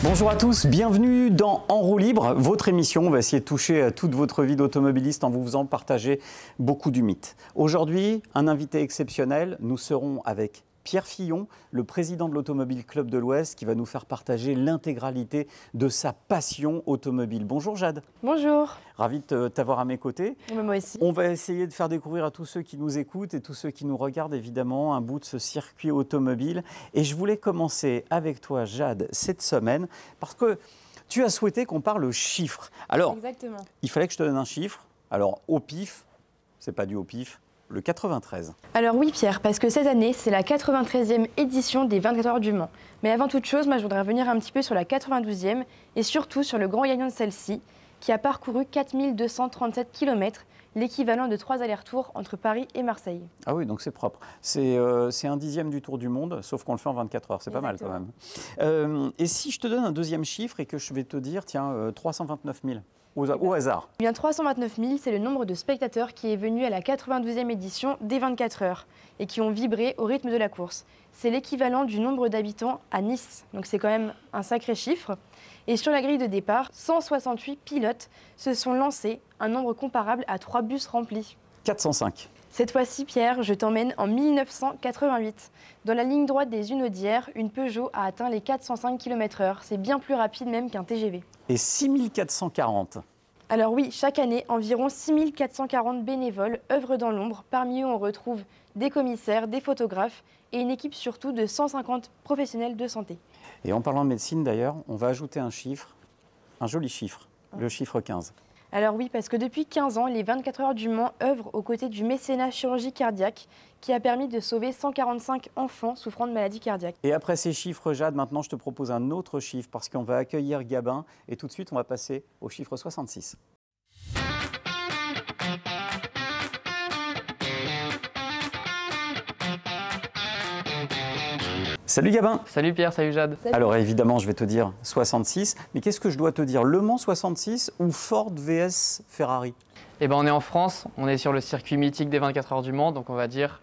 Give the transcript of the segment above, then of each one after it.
Bonjour à tous, bienvenue dans En roue libre, votre émission. On va essayer de toucher à toute votre vie d'automobiliste en vous faisant partager beaucoup du mythe. Aujourd'hui, un invité exceptionnel. Nous serons avec Pierre Fillon, le président de l'Automobile Club de l'Ouest, qui va nous faire partager l'intégralité de sa passion automobile. Bonjour Jade. Bonjour. Ravi de t'avoir à mes côtés. Moi aussi. On va essayer de faire découvrir à tous ceux qui nous écoutent et tous ceux qui nous regardent évidemment un bout de ce circuit automobile. Et je voulais commencer avec toi Jade cette semaine parce que tu as souhaité qu'on parle chiffres. Alors, exactement. Il fallait que je te donne un chiffre. Alors au pif, c'est pas du au pif. Le 93. Alors oui Pierre, parce que cette année, c'est la 93e édition des 24 heures du Mans. Mais avant toute chose, moi je voudrais revenir un petit peu sur la 92e et surtout sur le grand gagnant de celle-ci, qui a parcouru 4237 km, l'équivalent de 3 allers-retours entre Paris et Marseille. Ah oui, donc c'est propre. C'est un dixième du Tour du Monde, sauf qu'on le fait en 24 heures. C'est pas mal quand même. Et si je te donne un deuxième chiffre et que je vais te dire, tiens, 329 000 au hasard. Eh bien 329 000, c'est le nombre de spectateurs qui est venu à la 92e édition des 24 heures et qui ont vibré au rythme de la course. C'est l'équivalent du nombre d'habitants à Nice, donc c'est quand même un sacré chiffre. Et sur la grille de départ, 168 pilotes se sont lancés, un nombre comparable à 3 bus remplis. 405. Cette fois-ci, Pierre, je t'emmène en 1988. Dans la ligne droite des Unaudières, une Peugeot a atteint les 405 km/h. C'est bien plus rapide même qu'un TGV. Et 6440. Alors oui, chaque année, environ 6440 bénévoles œuvrent dans l'ombre. Parmi eux, on retrouve des commissaires, des photographes et une équipe surtout de 150 professionnels de santé. Et en parlant de médecine d'ailleurs, on va ajouter un chiffre, un joli chiffre, le chiffre 15. Alors oui, parce que depuis 15 ans, les 24 heures du Mans œuvrent aux côtés du mécénat chirurgie cardiaque qui a permis de sauver 145 enfants souffrant de maladies cardiaques. Et après ces chiffres, Jade, maintenant je te propose un autre chiffre parce qu'on va accueillir Gabin et tout de suite on va passer au chiffre 66. Salut Gabin. Salut Pierre, salut Jade. Salut. Alors évidemment je vais te dire 66, mais qu'est-ce que je dois te dire, Le Mans 66 ou Ford vs Ferrari? Eh ben on est en France, on est sur le circuit mythique des 24 heures du Mans, donc on va dire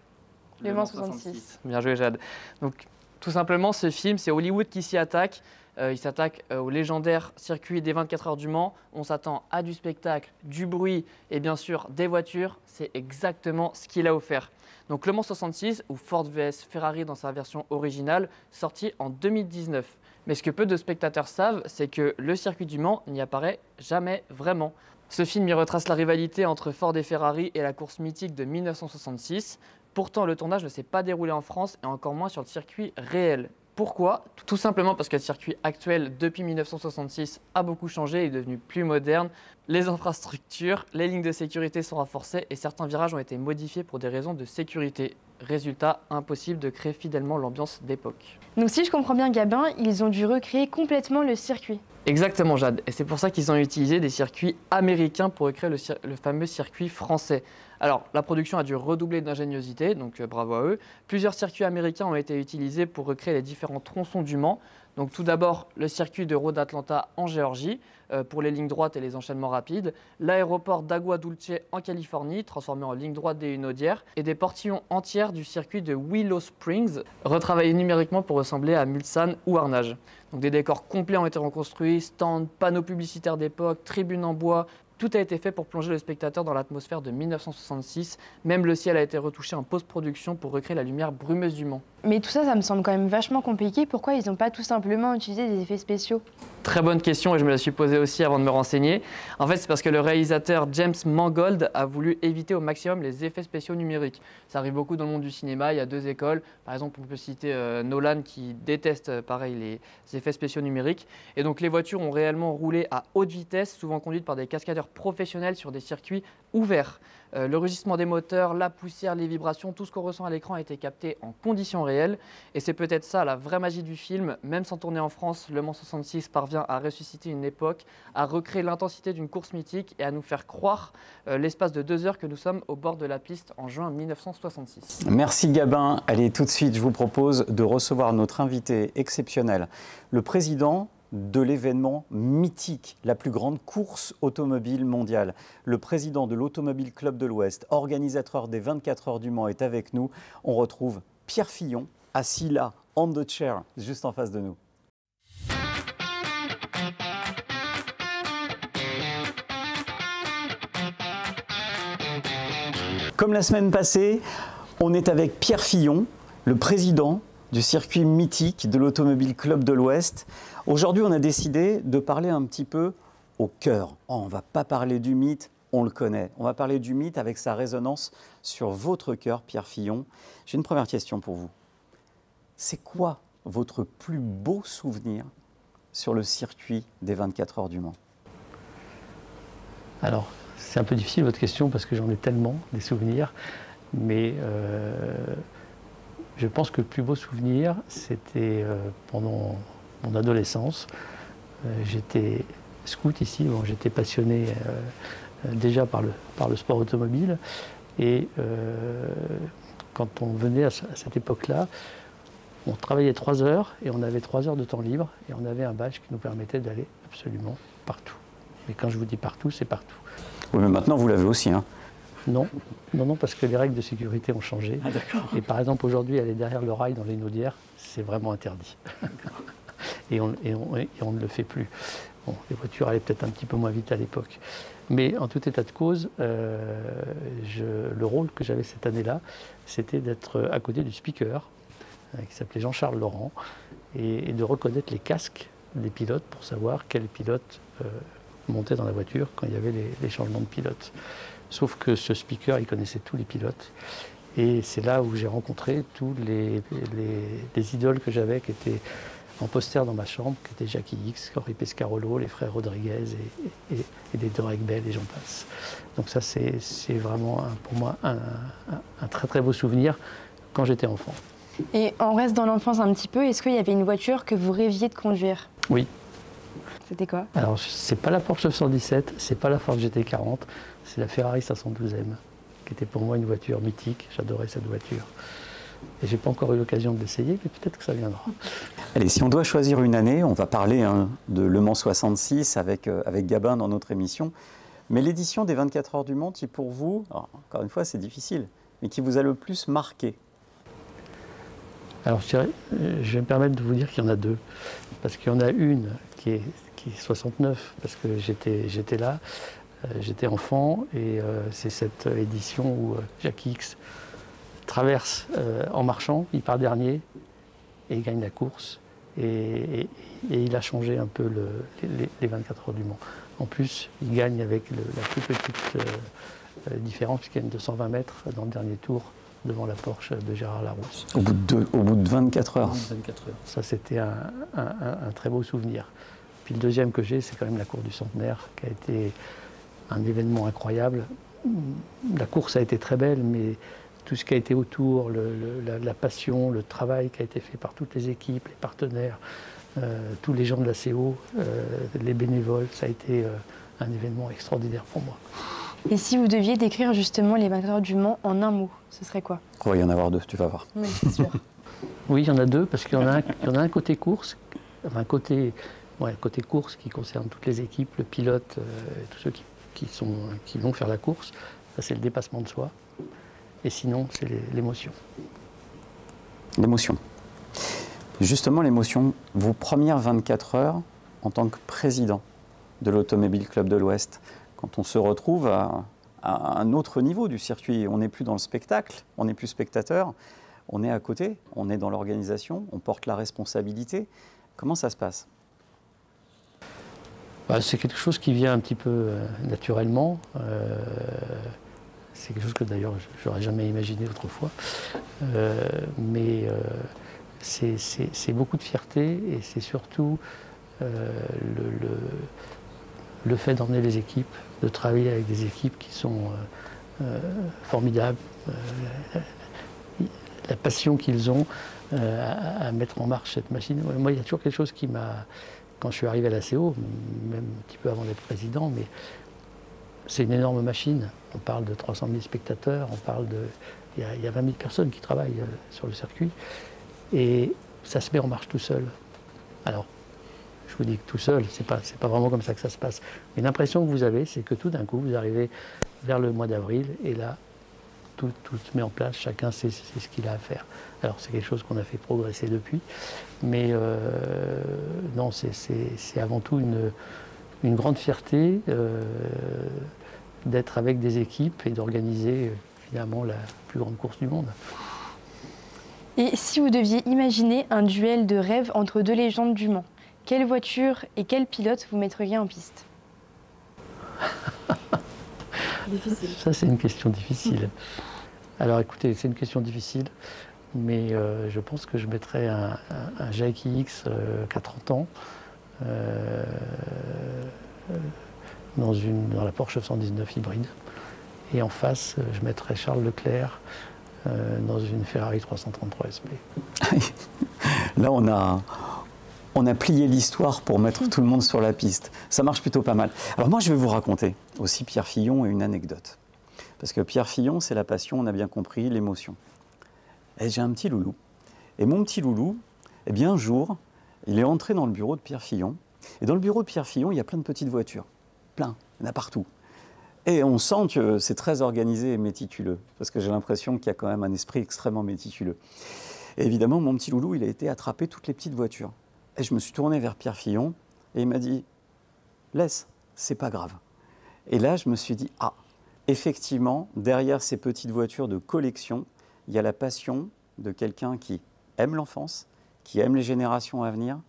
Le Mans 66. Bien joué Jade. Donc tout simplement ce film, c'est Hollywood qui s'y attaque. Il s'attaque au légendaire circuit des 24 heures du Mans. On s'attend à du spectacle, du bruit et bien sûr des voitures. C'est exactement ce qu'il a offert. Donc Le Mans 66 ou Ford vs Ferrari dans sa version originale, sorti en 2019. Mais ce que peu de spectateurs savent, c'est que le circuit du Mans n'y apparaît jamais vraiment. Ce film y retrace la rivalité entre Ford et Ferrari et la course mythique de 1966. Pourtant, le tournage ne s'est pas déroulé en France et encore moins sur le circuit réel. Pourquoi? Tout simplement parce que le circuit actuel, depuis 1966, a beaucoup changé et est devenu plus moderne. Les infrastructures, les lignes de sécurité sont renforcées et certains virages ont été modifiés pour des raisons de sécurité. Résultat, impossible de créer fidèlement l'ambiance d'époque. Donc si je comprends bien Gabin, ils ont dû recréer complètement le circuit. Exactement Jade, et c'est pour ça qu'ils ont utilisé des circuits américains pour recréer le fameux circuit français. Alors la production a dû redoubler d'ingéniosité, donc bravo à eux. Plusieurs circuits américains ont été utilisés pour recréer les différents tronçons du Mans. Donc tout d'abord le circuit de Road Atlanta en Géorgie pour les lignes droites et les enchaînements rapides, l'aéroport d'Agua Dulce en Californie transformé en ligne droite des Unaudières et des portions entières du circuit de Willow Springs retravaillés numériquement pour ressembler à Mulsanne ou Arnage. Donc des décors complets ont été reconstruits, stands, panneaux publicitaires d'époque, tribunes en bois. Tout a été fait pour plonger le spectateur dans l'atmosphère de 1966. Même le ciel a été retouché en post-production pour recréer la lumière brumeuse du Mans. Mais tout ça, ça me semble quand même vachement compliqué. Pourquoi ils n'ont pas tout simplement utilisé des effets spéciaux? Très bonne question et je me la suis posée aussi avant de me renseigner. En fait, c'est parce que le réalisateur James Mangold a voulu éviter au maximum les effets spéciaux numériques. Ça arrive beaucoup dans le monde du cinéma, il y a deux écoles. Par exemple, on peut citer Nolan qui déteste pareil les effets spéciaux numériques. Et donc les voitures ont réellement roulé à haute vitesse, souvent conduites par des cascadeurs professionnels sur des circuits ouverts. Le rugissement des moteurs, la poussière, les vibrations, tout ce qu'on ressent à l'écran a été capté en conditions réelles. Et c'est peut-être ça la vraie magie du film. Même sans tourner en France, Le Mans 66 parvient à ressusciter une époque, à recréer l'intensité d'une course mythique et à nous faire croire l'espace de 2 heures que nous sommes au bord de la piste en juin 1966. Merci Gabin. Allez, tout de suite, je vous propose de recevoir notre invité exceptionnel, le président de l'événement mythique, la plus grande course automobile mondiale. Le président de l'Automobile Club de l'Ouest, organisateur des 24 heures du Mans, est avec nous. On retrouve Pierre Fillon, assis là, on the chair, juste en face de nous. Comme la semaine passée, on est avec Pierre Fillon, le président du circuit mythique de l'Automobile Club de l'Ouest. Aujourd'hui, on a décidé de parler un petit peu au cœur. Oh, on ne va pas parler du mythe, on le connaît. On va parler du mythe avec sa résonance sur votre cœur, Pierre Fillon. J'ai une première question pour vous. C'est quoi votre plus beau souvenir sur le circuit des 24 heures du Mans? Alors, c'est un peu difficile votre question parce que j'en ai tellement des souvenirs, mais je pense que le plus beau souvenir, c'était pendant mon adolescence. J'étais scout ici, bon, j'étais passionné déjà par le sport automobile, et quand on venait à cette époque-là, on travaillait 3 heures et on avait 3 heures de temps libre et on avait un badge qui nous permettait d'aller absolument partout. Mais quand je vous dis partout, c'est partout. Oui, mais maintenant vous l'avez aussi, hein? Non, parce que les règles de sécurité ont changé. Ah, d'accord. Et par exemple, aujourd'hui, aller derrière le rail dans les Naudières, c'est vraiment interdit. et on ne le fait plus. Bon, les voitures allaient peut-être un petit peu moins vite à l'époque. Mais en tout état de cause, le rôle que j'avais cette année-là, c'était d'être à côté du speaker, qui s'appelait Jean-Charles Laurent, et de reconnaître les casques des pilotes pour savoir quel pilote montait dans la voiture quand il y avait les changements de pilote. Sauf que ce speaker, il connaissait tous les pilotes. Et c'est là où j'ai rencontré tous les idoles que j'avais, qui étaient en poster dans ma chambre, qui étaient Jackie Hicks, Henri Pescarolo, les frères Rodriguez et des Dorec Bell, et j'en passe. Donc ça, c'est vraiment pour moi un très très beau souvenir quand j'étais enfant. Et on reste dans l'enfance un petit peu. Est-ce qu'il y avait une voiture que vous rêviez de conduire? Oui. C'était quoi? Alors, c'est pas la Porsche 917, c'est pas la Ford GT40, c'est la Ferrari 512M, qui était pour moi une voiture mythique. J'adorais cette voiture. Et j'ai pas encore eu l'occasion de l'essayer, mais peut-être que ça viendra. Allez, si on doit choisir une année, on va parler de Le Mans 66 avec Gabin dans notre émission. Mais l'édition des 24 heures du Mans, qui pour vous, alors, encore une fois, c'est difficile, mais qui vous a le plus marqué? Alors, je vais me permettre de vous dire qu'il y en a 2. Parce qu'il y en a une qui est 69, parce que j'étais là, j'étais enfant, et c'est cette édition où Jackie Hicks traverse en marchant, il part dernier, et il gagne la course, et il a changé un peu les 24 heures du Mans. En plus, il gagne avec la plus petite différence, puisqu'il y a une 220 mètres dans le dernier tour, devant la Porsche de Gérard Larousse. Au bout de 24 heures. 24 heures. Ça, c'était un très beau souvenir. Puis le deuxième que j'ai, c'est quand même la course du centenaire, qui a été un événement incroyable. La course a été très belle, mais tout ce qui a été autour, la passion, le travail qui a été fait par toutes les équipes, les partenaires, tous les gens de la CO, les bénévoles, ça a été un événement extraordinaire pour moi. Et si vous deviez décrire justement les 24 heures du Mans en un mot, ce serait quoi? Il va y en avoir 2, tu vas voir. Oui, c'est sûr. Oui, il y en a 2, parce qu'il y en a un côté course, enfin côté course qui concerne toutes les équipes, le pilote, tous ceux qui vont faire la course. Ça, c'est le dépassement de soi. Et sinon, c'est l'émotion. L'émotion. Justement, l'émotion, vos premières 24 heures en tant que président de l'Automobile Club de l'Ouest, quand on se retrouve à un autre niveau du circuit, on n'est plus dans le spectacle, on n'est plus spectateur, on est à côté, on est dans l'organisation, on porte la responsabilité. Comment ça se passe? C'est quelque chose qui vient un petit peu naturellement. C'est quelque chose que d'ailleurs je n'aurais jamais imaginé autrefois. Mais c'est beaucoup de fierté, et c'est surtout le fait d'emmener les équipes, de travailler avec des équipes qui sont formidables, la passion qu'ils ont à mettre en marche cette machine. Moi, il y a toujours quelque chose qui m'a... Quand je suis arrivé à la CO, même un petit peu avant d'être président, mais c'est une énorme machine. On parle de 300 000 spectateurs, il y a 20 000 personnes qui travaillent sur le circuit, et ça se met en marche tout seul. Alors, je vous dis que tout seul, c'est pas vraiment comme ça que ça se passe. Mais l'impression que vous avez, c'est que tout d'un coup, vous arrivez vers le mois d'avril, et là, tout se met en place, chacun sait ce qu'il a à faire. Alors, c'est quelque chose qu'on a fait progresser depuis, mais non, c'est avant tout une grande fierté d'être avec des équipes et d'organiser évidemment la plus grande course du monde. Et si vous deviez imaginer un duel de rêve entre deux légendes du Mans, quelle voiture et quel pilote vous mettriez en piste? Difficile. Ça, c'est une question difficile. Alors écoutez, c'est une question difficile, mais je pense que je mettrais un Jackie X qui a 30 ans dans la Porsche 919 hybride. Et en face, je mettrais Charles Leclerc dans une Ferrari 333 SP. Là, on a plié l'histoire pour mettre tout le monde sur la piste. Ça marche plutôt pas mal. Alors moi, je vais vous raconter aussi Pierre Fillon et une anecdote. Parce que Pierre Fillon, c'est la passion, on a bien compris, l'émotion. Et j'ai un petit loulou. Et mon petit loulou, eh bien un jour, il est entré dans le bureau de Pierre Fillon. Et dans le bureau de Pierre Fillon, il y a plein de petites voitures. Plein, il y en a partout. Et on sent que c'est très organisé et méticuleux. Parce que j'ai l'impression qu'il y a quand même un esprit extrêmement méticuleux. Et évidemment, mon petit loulou, il a été attrapé toutes les petites voitures. Et je me suis tourné vers Pierre Fillon et il m'a dit « Laisse, c'est pas grave ». Et là, je me suis dit « Ah, effectivement, derrière ces petites voitures de collection, il y a la passion de quelqu'un qui aime l'enfance, qui aime les générations à venir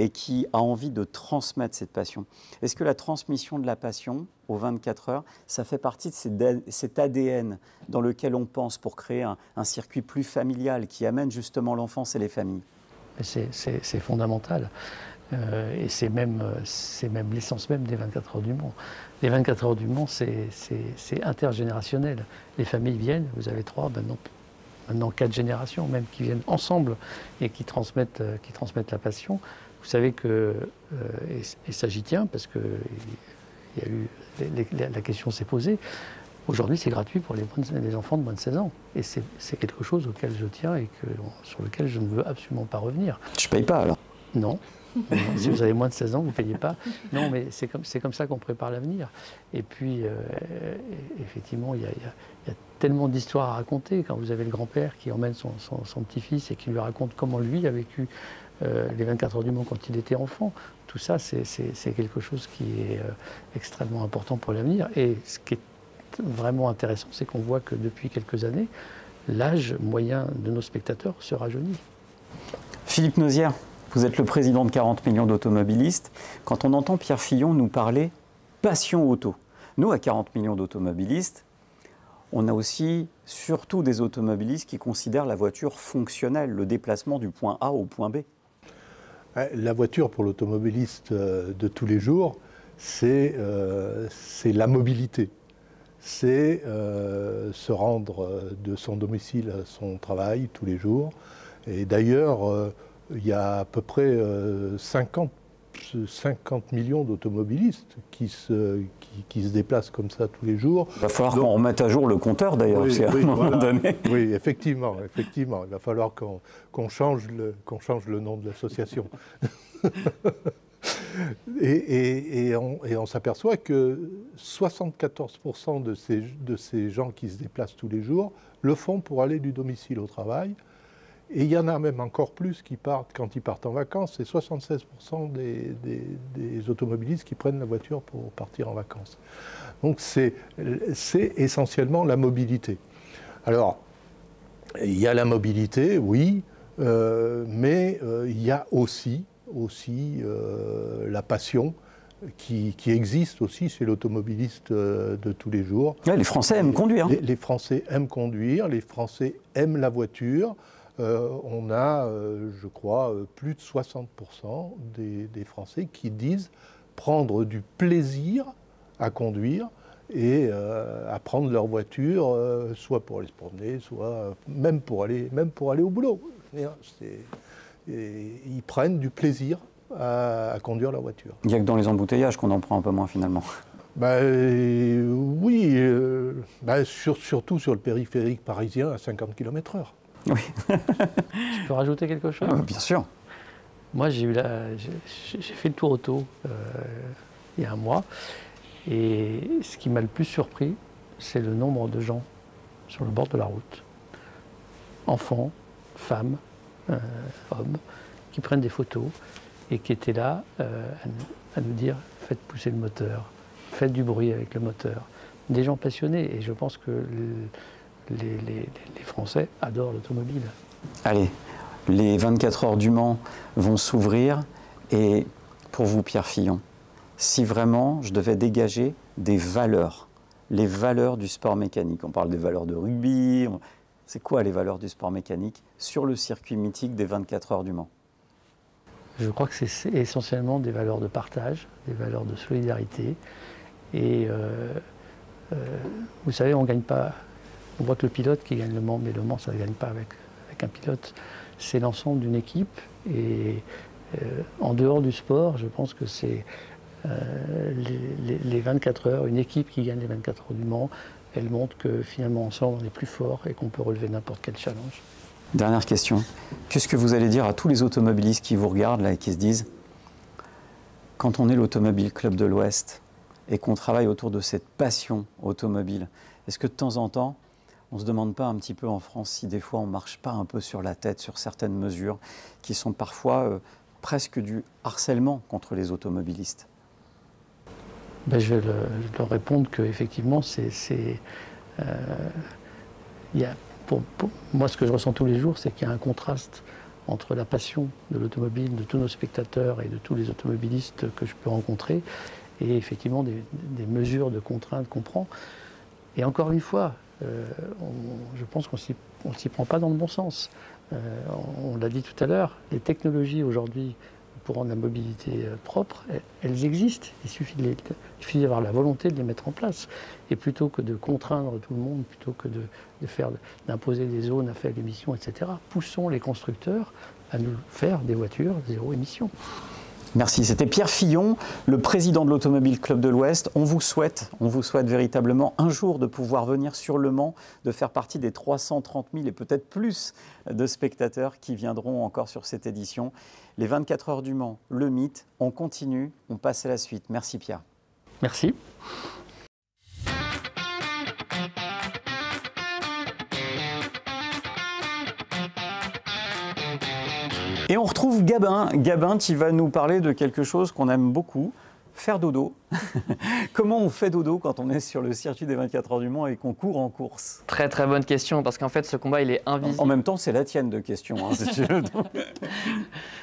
et qui a envie de transmettre cette passion. » Est-ce que la transmission de la passion aux 24 heures, ça fait partie de cet ADN dans lequel on pense pour créer un circuit plus familial qui amène justement l'enfance et les familles? C'est fondamental. Et c'est même l'essence même des 24 heures du Mans. Les 24 heures du Mans, c'est intergénérationnel. Les familles viennent, vous avez 3, maintenant 4 générations même qui viennent ensemble et qui transmettent la passion. Vous savez que, et ça j'y tiens parce que il y a eu, la question s'est posée, aujourd'hui c'est gratuit pour les enfants de moins de 16 ans. Et c'est quelque chose auquel je tiens et sur lequel je ne veux absolument pas revenir. Je ne paye pas alors? Non. Si vous avez moins de 16 ans, vous ne payez pas. Non, mais c'est comme ça qu'on prépare l'avenir. Et puis, effectivement, il y a tellement d'histoires à raconter. Quand vous avez le grand-père qui emmène son petit-fils et qui lui raconte comment lui a vécu les 24 heures du Mans quand il était enfant, tout ça, c'est quelque chose qui est extrêmement important pour l'avenir. Et ce qui est vraiment intéressant, c'est qu'on voit que depuis quelques années, l'âge moyen de nos spectateurs se rajeunit. Philippe Nozière, vous êtes le président de 40 millions d'automobilistes. Quand on entend Pierre Fillon nous parler passion auto, nous, à 40 millions d'automobilistes, on a aussi surtout des automobilistes qui considèrent la voiture fonctionnelle, le déplacement du point A au point B. La voiture pour l'automobiliste de tous les jours, c'est la mobilité. C'est se rendre de son domicile à son travail tous les jours. Et d'ailleurs, il y a à peu près 50 millions d'automobilistes qui se déplacent comme ça tous les jours. Il va falloir qu'on remette à jour le compteur d'ailleurs, oui, à un moment donné. Oui, effectivement. Il va falloir qu'on change le nom de l'association. et on s'aperçoit que 74% de ces gens qui se déplacent tous les jours le font pour aller du domicile au travail. Et il y en a même encore plus qui partent quand ils partent en vacances. C'est 76% des automobilistes qui prennent la voiture pour partir en vacances. Donc c'est essentiellement la mobilité. Alors, il y a la mobilité, oui, mais il y a aussi la passion qui existe aussi chez l'automobiliste de tous les jours. Ouais, les Français aiment conduire. Les Français aiment conduire, les Français aiment la voiture. On a, je crois, plus de 60% des Français qui disent prendre du plaisir à conduire et à prendre leur voiture, soit pour aller se promener, soit même pour aller au boulot. Ils prennent du plaisir à conduire leur voiture. Il n'y a que dans les embouteillages qu'on en prend un peu moins finalement. Oui, surtout sur le périphérique parisien à 50 km/h. Oui. Je peux rajouter quelque chose? Bien sûr. Moi, j'ai fait le tour auto il y a un mois. Et ce qui m'a le plus surpris, c'est le nombre de gens sur le bord de la route, enfants, femmes, hommes, qui prennent des photos et qui étaient là à nous dire « faites pousser le moteur, faites du bruit avec le moteur, des gens passionnés. Et je pense que les Français adorent l'automobile. Allez, les 24 heures du Mans vont s'ouvrir. Et pour vous, Pierre Fillon, si vraiment je devais dégager des valeurs, les valeurs du sport mécanique, on parle des valeurs de rugby, c'est quoi les valeurs du sport mécanique sur le circuit mythique des 24 heures du Mans? Je crois que c'est essentiellement des valeurs de partage, des valeurs de solidarité. Et vous savez, on gagne pas. On voit que le pilote qui gagne le Mans, mais le Mans, ça ne gagne pas avec un pilote. C'est l'ensemble d'une équipe. Et en dehors du sport, je pense que c'est les 24 heures, une équipe qui gagne les 24 heures du Mans, elle montre que finalement ensemble on est plus fort et qu'on peut relever n'importe quel challenge. Dernière question. Qu'est-ce que vous allez dire à tous les automobilistes qui vous regardent là et qui se disent, quand on est l'Automobile Club de l'Ouest et qu'on travaille autour de cette passion automobile, est-ce que de temps en temps, on ne se demande pas un petit peu en France si des fois on ne marche pas un peu sur la tête sur certaines mesures qui sont parfois presque du harcèlement contre les automobilistes? Ben je leur répondre qu'effectivement, pour moi, ce que je ressens tous les jours, c'est qu'il y a un contraste entre la passion de l'automobile, de tous nos spectateurs et de tous les automobilistes que je peux rencontrer, et effectivement des mesures de contraintes qu'on prend. Et encore une fois, je pense qu'on ne s'y prend pas dans le bon sens. On l'a dit tout à l'heure, les technologies aujourd'hui pour rendre la mobilité propre, elles existent. Il suffit d'avoir la volonté de les mettre en place. Et plutôt que de contraindre tout le monde, plutôt que d'imposer des zones à faible émission, etc., poussons les constructeurs à nous faire des voitures zéro émission. Merci. C'était Pierre Fillon, le président de l'Automobile Club de l'Ouest. On vous souhaite véritablement un jour de pouvoir venir sur Le Mans, de faire partie des 330 000 et peut-être plus de spectateurs qui viendront encore sur cette édition. Les 24 heures du Mans, le mythe, on continue, on passe à la suite. Merci Pierre. Merci. Et on retrouve Gabin. Gabin, tu vas nous parler de quelque chose qu'on aime beaucoup, faire dodo. Comment on fait dodo quand on est sur le circuit des 24 heures du Mans et qu'on court en course? Très très bonne question, parce qu'en fait ce combat il est invisible. En même temps, c'est la tienne de question, hein, si tu veux.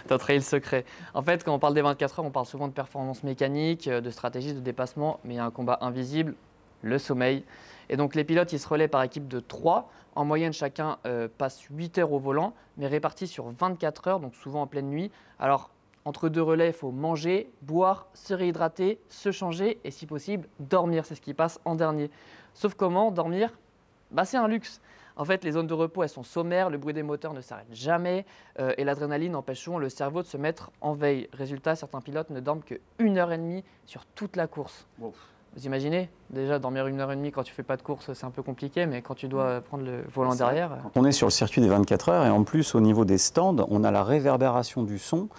T'as trahi le secret. En fait, quand on parle des 24 heures, on parle souvent de performance mécanique, de stratégie, de dépassement, mais il y a un combat invisible, le sommeil. Et donc les pilotes, ils se relaient par équipe de 3. En moyenne, chacun passe 8 heures au volant, mais répartis sur 24 heures, donc souvent en pleine nuit. Alors, entre deux relais, il faut manger, boire, se réhydrater, se changer et, si possible, dormir. C'est ce qui passe en dernier. Sauf comment dormir? C'est un luxe. En fait, les zones de repos, elles sont sommaires, le bruit des moteurs ne s'arrête jamais et l'adrénaline empêche souvent le cerveau de se mettre en veille. Résultat, certains pilotes ne dorment que 1h30 sur toute la course. Wow. Vous imaginez? Déjà, dormir 1h30 quand tu ne fais pas de course, c'est un peu compliqué, mais quand tu dois prendre le volant derrière... On est sur le circuit des 24 heures et en plus, au niveau des stands, on a la réverbération du son.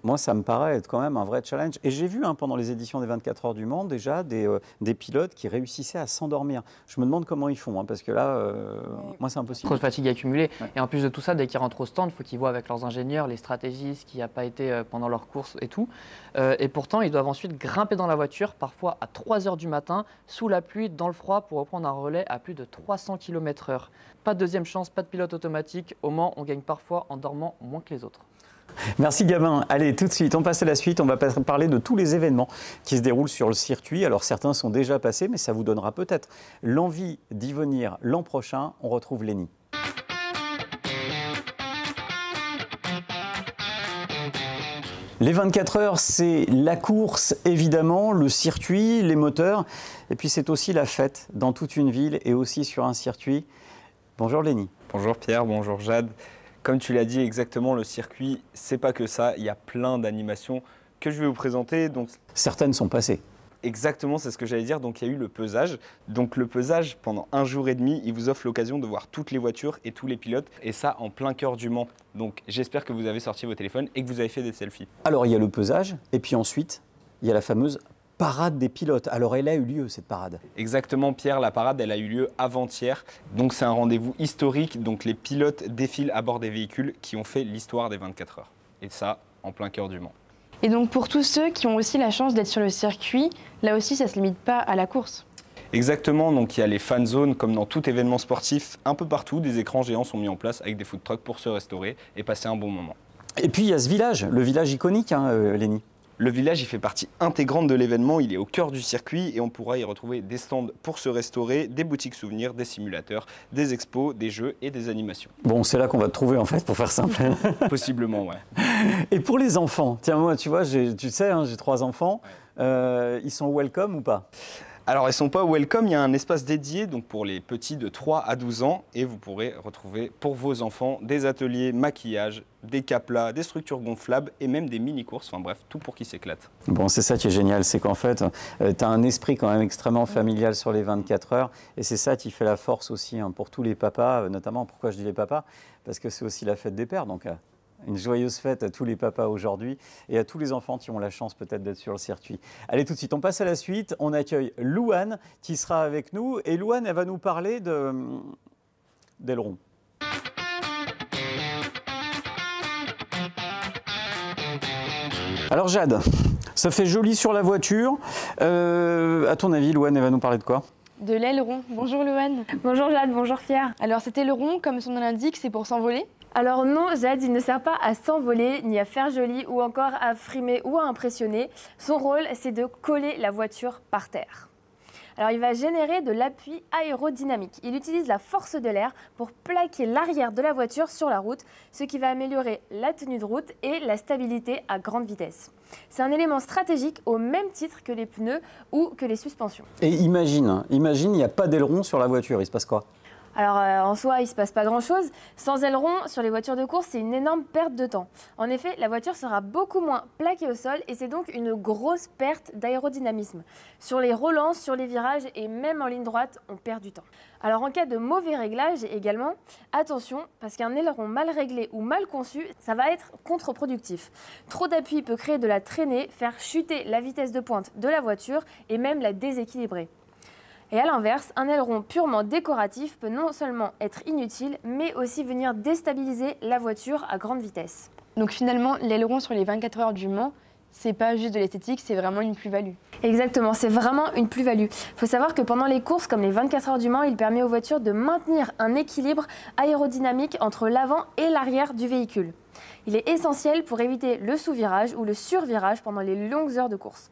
Moi, ça me paraît être quand même un vrai challenge. Et j'ai vu pendant les éditions des 24 heures du Mans déjà des pilotes qui réussissaient à s'endormir. Je me demande comment ils font, parce que là, moi, c'est impossible. Trop de fatigue accumulée. Ouais. Et en plus de tout ça, dès qu'ils rentrent au stand, il faut qu'ils voient avec leurs ingénieurs les stratégies, ce qui n'a pas été pendant leur course et tout. Et pourtant, ils doivent ensuite grimper dans la voiture, parfois à 3 heures du matin, sous la pluie, dans le froid, pour reprendre un relais à plus de 300 km/h. Pas de deuxième chance, pas de pilote automatique. Au Mans, on gagne parfois en dormant moins que les autres. Merci Gabin. Allez, tout de suite, on passe à la suite. On va parler de tous les événements qui se déroulent sur le circuit. Alors certains sont déjà passés, mais ça vous donnera peut-être l'envie d'y venir l'an prochain. On retrouve Lénie. Les 24 heures, c'est la course, évidemment, le circuit, les moteurs. Et puis c'est aussi la fête dans toute une ville et aussi sur un circuit. Bonjour Lénie. Bonjour Pierre, bonjour Jade. Comme tu l'as dit exactement, le circuit, c'est pas que ça. Il y a plein d'animations que je vais vous présenter. Donc... Certaines sont passées. Exactement, c'est ce que j'allais dire. Donc il y a eu le pesage. Donc le pesage, pendant 1 jour et demi, il vous offre l'occasion de voir toutes les voitures et tous les pilotes. Et ça, en plein cœur du Mans. Donc j'espère que vous avez sorti vos téléphones et que vous avez fait des selfies. Alors il y a le pesage et puis ensuite, il y a la fameuse parade des pilotes. Alors elle a eu lieu, cette parade? Exactement Pierre, la parade elle a eu lieu avant-hier. Donc c'est un rendez-vous historique. Donc les pilotes défilent à bord des véhicules qui ont fait l'histoire des 24 heures. Et ça, en plein cœur du Mans. Et donc pour tous ceux qui ont aussi la chance d'être sur le circuit, là aussi ça ne se limite pas à la course. Exactement, donc il y a les fan zones comme dans tout événement sportif, un peu partout, des écrans géants sont mis en place avec des food trucks pour se restaurer et passer un bon moment. Et puis il y a ce village, le village iconique, hein, Lénie. Le village, il fait partie intégrante de l'événement, il est au cœur du circuit et on pourra y retrouver des stands pour se restaurer, des boutiques souvenirs, des simulateurs, des expos, des jeux et des animations. Bon, c'est là qu'on va te trouver en fait, pour faire simple. Possiblement, ouais. Et pour les enfants, tiens moi, tu vois, tu sais, hein, j'ai 3 enfants, ils sont welcome ou pas? Alors, ils ne sont pas welcome, il y a un espace dédié donc pour les petits de 3 à 12 ans et vous pourrez retrouver pour vos enfants des ateliers maquillage, des caplas, des structures gonflables et même des mini-courses, enfin bref, tout pour qu'ils s'éclatent. Bon, c'est ça qui est génial, c'est qu'en fait, tu as un esprit quand même extrêmement familial sur les 24 heures et c'est ça qui fait la force aussi hein, pour tous les papas, notamment, pourquoi je dis les papas? Parce que c'est aussi la fête des pères, donc une joyeuse fête à tous les papas aujourd'hui et à tous les enfants qui ont la chance peut-être d'être sur le circuit. Allez, tout de suite, on passe à la suite. On accueille Louane qui sera avec nous. Et Louane, elle va nous parler d'aileron. Alors Jade, ça fait joli sur la voiture. À ton avis, Louane, elle va nous parler de quoi? De l'aileron. Bonjour Louane. Bonjour Jade, bonjour Pierre. Alors cet aileron, comme son nom l'indique, c'est pour s'envoler? Alors non Jade, il ne sert pas à s'envoler, ni à faire joli ou encore à frimer ou à impressionner. Son rôle, c'est de coller la voiture par terre. Alors il va générer de l'appui aérodynamique. Il utilise la force de l'air pour plaquer l'arrière de la voiture sur la route, ce qui va améliorer la tenue de route et la stabilité à grande vitesse. C'est un élément stratégique au même titre que les pneus ou que les suspensions. Et imagine, il n'y a pas d'aileron sur la voiture, il se passe quoi? Alors en soi, il ne se passe pas grand-chose. Sans aileron, sur les voitures de course, c'est une énorme perte de temps. En effet, la voiture sera beaucoup moins plaquée au sol et c'est donc une grosse perte d'aérodynamisme. Sur les relances, sur les virages et même en ligne droite, on perd du temps. Alors en cas de mauvais réglage également, attention, parce qu'un aileron mal réglé ou mal conçu, ça va être contre-productif. Trop d'appui peut créer de la traînée, faire chuter la vitesse de pointe de la voiture et même la déséquilibrer. Et à l'inverse, un aileron purement décoratif peut non seulement être inutile, mais aussi venir déstabiliser la voiture à grande vitesse. Donc finalement, l'aileron sur les 24 heures du Mans, c'est pas juste de l'esthétique, c'est vraiment une plus-value. Exactement, c'est vraiment une plus-value. Il faut savoir que pendant les courses comme les 24 heures du Mans, il permet aux voitures de maintenir un équilibre aérodynamique entre l'avant et l'arrière du véhicule. Il est essentiel pour éviter le sous-virage ou le sur-virage pendant les longues heures de course.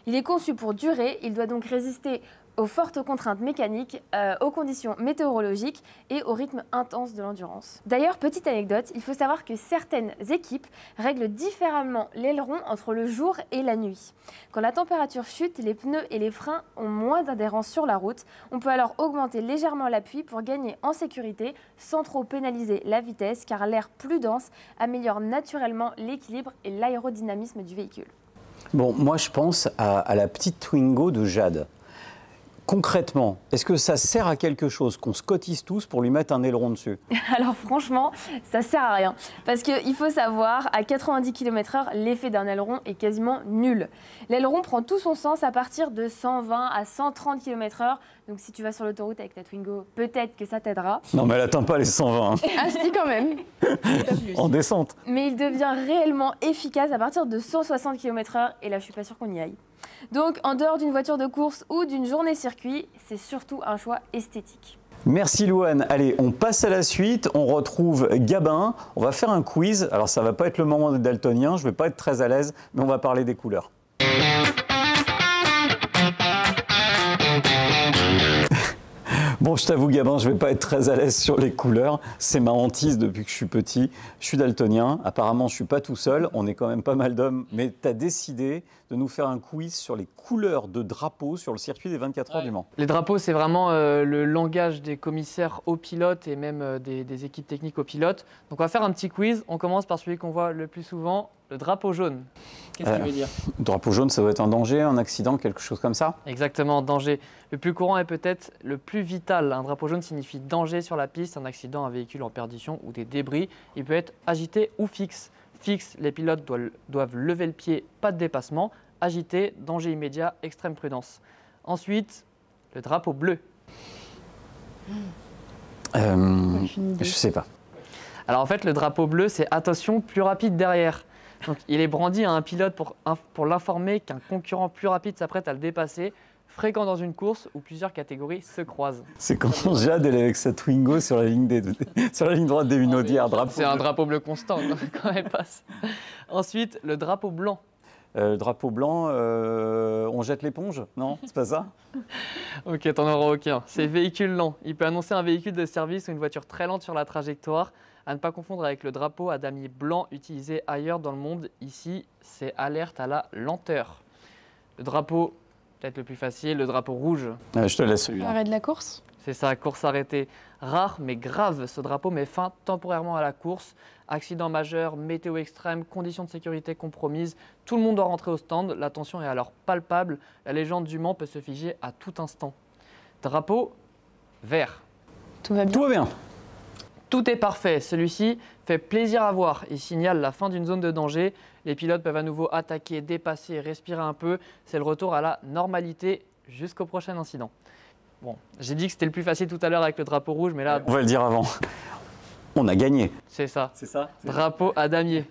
Il est conçu pour durer, il doit donc résister aux fortes contraintes mécaniques, aux conditions météorologiques et au rythme intense de l'endurance. D'ailleurs, petite anecdote, il faut savoir que certaines équipes règlent différemment l'aileron entre le jour et la nuit. Quand la température chute, les pneus et les freins ont moins d'adhérence sur la route. On peut alors augmenter légèrement l'appui pour gagner en sécurité sans trop pénaliser la vitesse car l'air plus dense améliore naturellement l'équilibre et l'aérodynamisme du véhicule. Bon, moi je pense à la petite Twingo de Jade. Concrètement, est-ce que ça sert à quelque chose qu'on se cotise tous pour lui mettre un aileron dessus? Alors franchement, ça sert à rien. Parce qu'il faut savoir, à 90 km/h, l'effet d'un aileron est quasiment nul. L'aileron prend tout son sens à partir de 120 à 130 km/h. Donc si tu vas sur l'autoroute avec ta Twingo, peut-être que ça t'aidera. Non mais elle atteint pas les 120. Hein. Ah si quand même. En descente. Mais il devient réellement efficace à partir de 160 km/h et là je suis pas sûre qu'on y aille. Donc en dehors d'une voiture de course ou d'une journée circuit, c'est surtout un choix esthétique. Merci Louane. Allez, on passe à la suite. On retrouve Gabin. On va faire un quiz. Alors ça va pas être le moment des daltoniens, je vais pas être très à l'aise, mais on va parler des couleurs. Bon, je t'avoue, Gabin, je ne vais pas être très à l'aise sur les couleurs. C'est ma hantise depuis que je suis petit. Je suis daltonien. Apparemment, je ne suis pas tout seul. On est quand même pas mal d'hommes. Mais tu as décidé de nous faire un quiz sur les couleurs de drapeaux sur le circuit des 24 heures du Mans. Les drapeaux, c'est vraiment le langage des commissaires aux pilotes et même des équipes techniques aux pilotes. Donc, on va faire un petit quiz. On commence par celui qu'on voit le plus souvent, le drapeau jaune. Qu'est-ce qu'il veut dire? Drapeau jaune, ça doit être un danger, un accident, quelque chose comme ça? Exactement, danger. Le plus courant est peut-être le plus vital. Un drapeau jaune signifie danger sur la piste, un accident, un véhicule en perdition ou des débris. Il peut être agité ou fixe. Fixe, les pilotes doivent lever le pied, pas de dépassement. Agité, danger immédiat, extrême prudence. Ensuite, le drapeau bleu. Je sais pas. Alors en fait, le drapeau bleu, c'est attention, plus rapide derrière. Donc il est brandi à un pilote pour l'informer qu'un concurrent plus rapide s'apprête à le dépasser. fréquent dans une course où plusieurs catégories se croisent. C'est quand Jade elle est avec sa Twingo sur la ligne, sur la ligne droite des Hunaudières. C'est un drapeau bleu constant quand elle passe. Ensuite, le drapeau blanc. Le drapeau blanc, on jette l'éponge? Non, c'est pas ça? Ok, t'en auras aucun. C'est véhicule lent. Il peut annoncer un véhicule de service ou une voiture très lente sur la trajectoire. À ne pas confondre avec le drapeau à damier blanc utilisé ailleurs dans le monde. Ici, c'est alerte à la lenteur. Le drapeau, peut-être le plus facile, le drapeau rouge. Je te laisse celui-là. Arrêt de la course. C'est ça, course arrêtée. Rare mais grave, ce drapeau met fin temporairement à la course. Accident majeur, météo extrême, conditions de sécurité compromises. Tout le monde doit rentrer au stand. La tension est alors palpable. La légende du Mans peut se figer à tout instant. Drapeau vert. Tout va bien. Tout va bien. Tout est parfait. Celui-ci fait plaisir à voir. Il signale la fin d'une zone de danger. Les pilotes peuvent à nouveau attaquer, dépasser, respirer un peu. C'est le retour à la normalité jusqu'au prochain incident. Bon, j'ai dit que c'était le plus facile tout à l'heure avec le drapeau rouge, mais là, On va le dire avant. On a gagné. c'est ça. C'est ça? Drapeau à damier.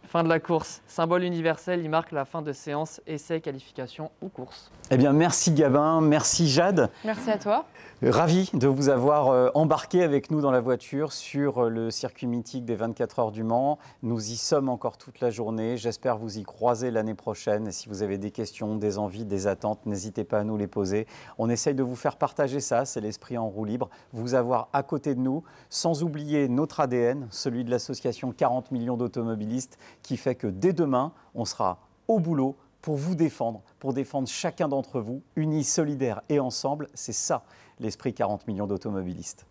Fin de la course. Symbole universel, il marque la fin de séance, essai, qualification ou course. Eh bien, merci Gabin, merci Jade. Merci à toi. Ravi de vous avoir embarqué avec nous dans la voiture sur le circuit mythique des 24 heures du Mans. Nous y sommes encore toute la journée. J'espère vous y croiser l'année prochaine. Et si vous avez des questions, des envies, des attentes, n'hésitez pas à nous les poser. On essaye de vous faire partager ça, c'est l'esprit en roue libre. Vous avoir à côté de nous, sans oublier notre ADN, celui de l'association 40 millions d'automobilistes, qui fait que dès demain, on sera au boulot pour vous défendre, pour défendre chacun d'entre vous, unis, solidaires et ensemble. C'est ça, l'esprit 40 millions d'automobilistes.